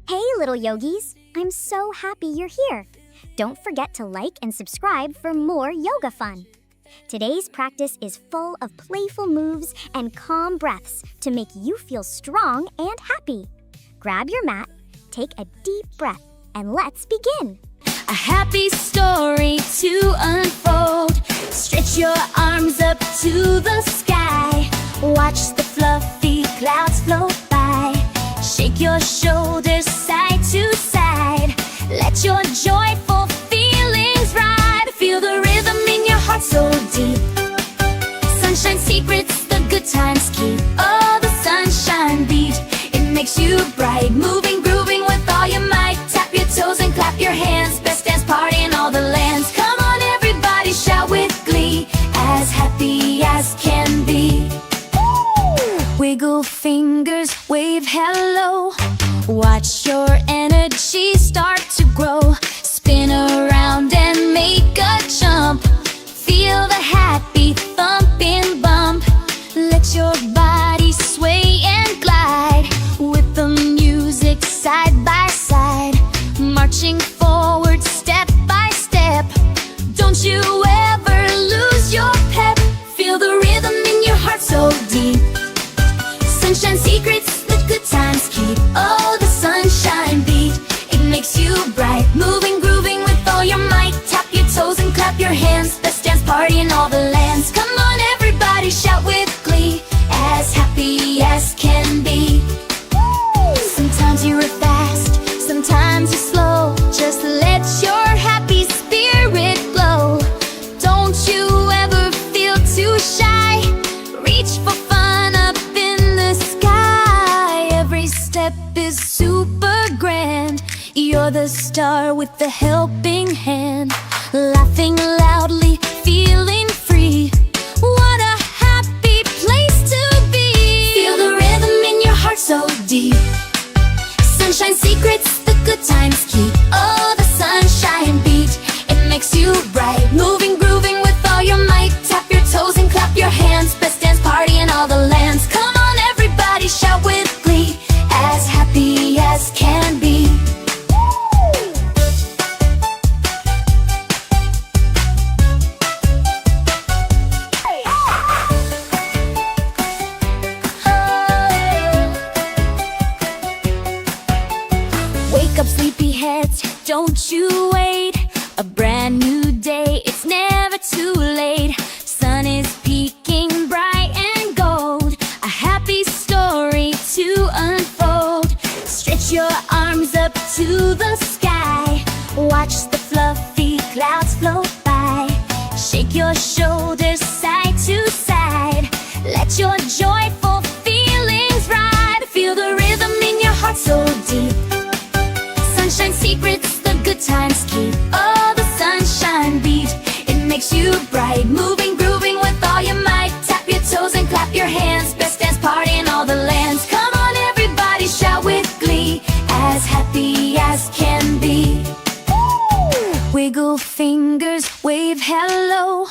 Hey little yogis, I'm so happy you're here. Don't forget to like and subscribe for more yoga fun. Today's practice is full of playful moves and calm breaths to make you feel strong and happy. Grab your mat, take a deep breath, and let's begin. A happy story to unfold. Stretch your arms up to the sky. Watch the fluffy clouds float by. Shake your shoulders side to side. Let your joyful feelings ride. Feel the rhythm in your heart so deep. Sunshine secrets, the good times keep. Oh, the sunshine beat, it makes you bright. Moving, grooving with all your might. Tap your toes and clap your hands. Best dance party in all the lands. Come on everybody, shout with glee. As happy as can be. Wiggle fingers, wave hello. Watch your energy start to grow. Spin around and make a jump. Feel the happy thumping bump. Let your body sway and glide. With the music side by side. Marching forward step by step. Don't you ever lose your pep. Feel the rhythm in your heart so deep. Sunshine secrets, the good times keep. Oh, the sunshine beat, it makes you bright. Moving, grooving with all your might. Tap your toes and clap your hands. Best dance party in all the lands. Come on everybody, shout with glee. As happy as can be. Sometimes you're fast, sometimes you're slow. Just let your happy spirit glow. Don't you ever feel too shy. Reach for fun up in the sky. Every step is super grand. You're the star with the helping hand. Laughing loudly, feeling free. What a happy place to be. Feel the rhythm in your heart so deep. Sunshine secrets, the good times keep. Oh, the sunshine beat, it makes you bright. Moving, grooving with all your might. Tap your toes and clap your hands. Best dance party in all the lands. Come on everybody, shout with glee. As happy as can be. Wake up sleepyheads, don't you wait. A brand new day, it's never too late. Sun is peeking bright and gold. A happy story to unfold. Stretch your arms up to the sky. Watch the fluffy clouds float by. Shake your shoulders side to side. Let your joyful feelings ride. Feel the rhythm in your heart so deep. Sunshine secrets, the good times keep. Oh, the sunshine beat, it makes you bright. Moving, grooving with all your might. Tap your toes and clap your hands. Best dance party in all the lands. Come on everybody, shout with glee. As happy as can be. Wiggle fingers, wave hello.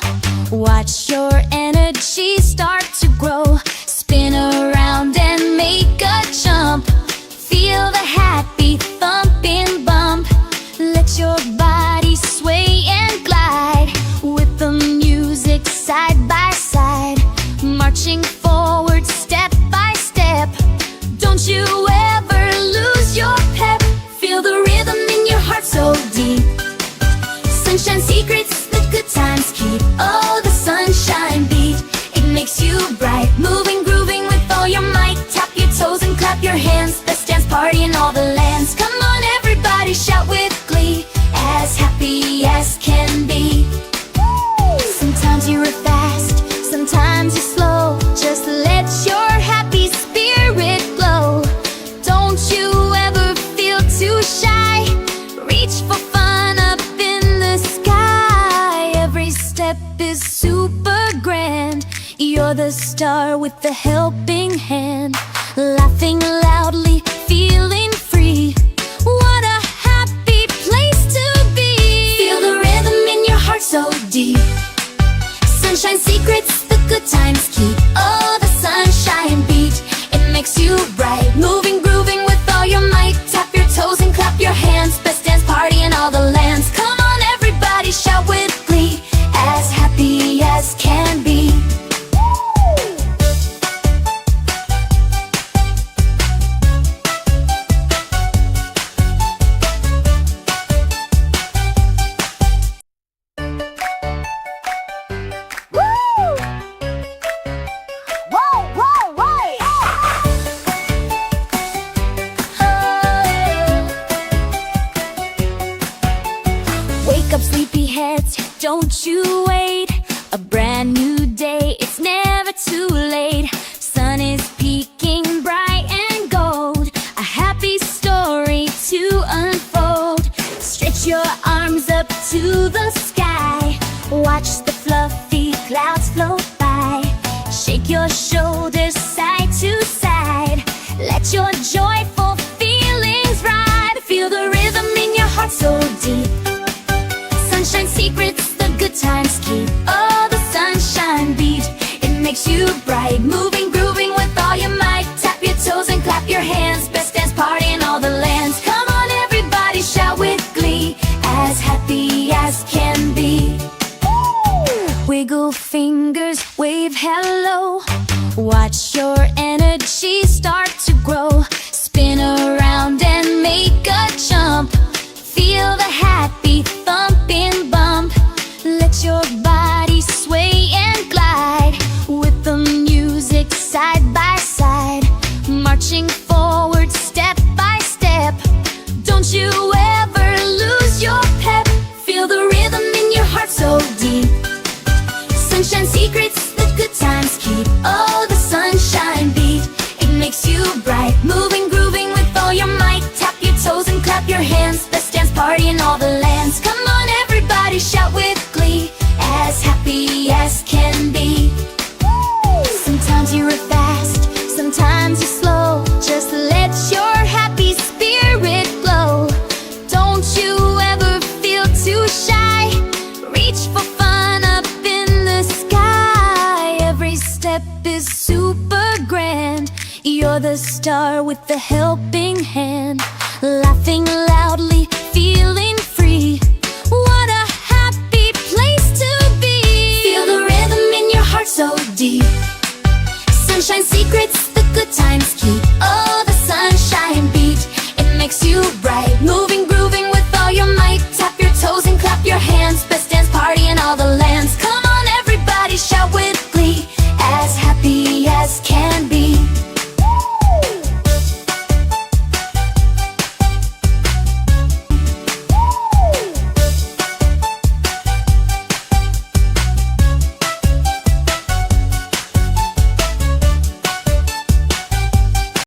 Watch your energy start to grow. Spin around and make a jump. Feel the happy thumping bump. Let your body sway and glide. With the music side by side. Marching forward step by step. Don't you ever lose your pep. Feel the rhythm in your heart so deep. Sunshine secrets, the good times keep. Oh, the sunshine beat, it makes you bright. Moving, grooving with all your might. Tap your toes and clap your hands. Best dance party in all the lands. Come on everybody, shout with glee. As happy as can be. Sometimes you're fast, sometimes you're slow. Just let your happy spirit glow. Don't you ever feel too shy. Reach for fun up in the sky. Every step is super grand. You're the star with the helping hand. Laughing loudly, feeling free. What a happy place to be. Feel the rhythm in your heart so deep. Sunshine secrets, the good times keep. Oh, the sunshine beat, it makes you bright. Moving, grooving with all your might. Tap your toes Don't you wait, a brand new day, it's never too late. Sun is peeking bright and gold, a happy story to unfold. Stretch your arms up to the sky, watch the fluffy clouds float by. Shake your shoulders side to side, let your joyful feelings ride. Feel the rhythm in your heart so deep. Sunshine secrets, the good times keep. Oh, the sunshine beat, it makes you bright. Moving, grooving with all your might. Tap your toes and clap your hands. Best dance party in all the lands. Come on everybody, shout with glee, as happy as can be. Wiggle fingers, wave hello. Watch your energy start to grow. Spin around and make a jump. Feel the happy thumping bump. Let your body sway and glide with the music side by side. Marching forward step by step. Don't you ever lose your pep. Feel the rhythm in your heart so deep. Sunshine secrets, the good times keep. Oh, the sunshine beat, it makes you bright. Moving, grooving with all your might. Tap your toes and clap your hands. Best dance party in all the lands. Come on everybody, shout with glee, as happy as can be. Sometimes you're fast, sometimes you're slow. Just let your happy spirit glow. Don't you ever feel too shy. Reach for fun up in the sky. Every step is super grand. You're the star with the helping hand. Laughing loudly, feeling free. What a happy place to be. Feel the rhythm in your heart so deep. Sunshine secrets, the good times keep. Oh, the sunshine beat, it makes you bright.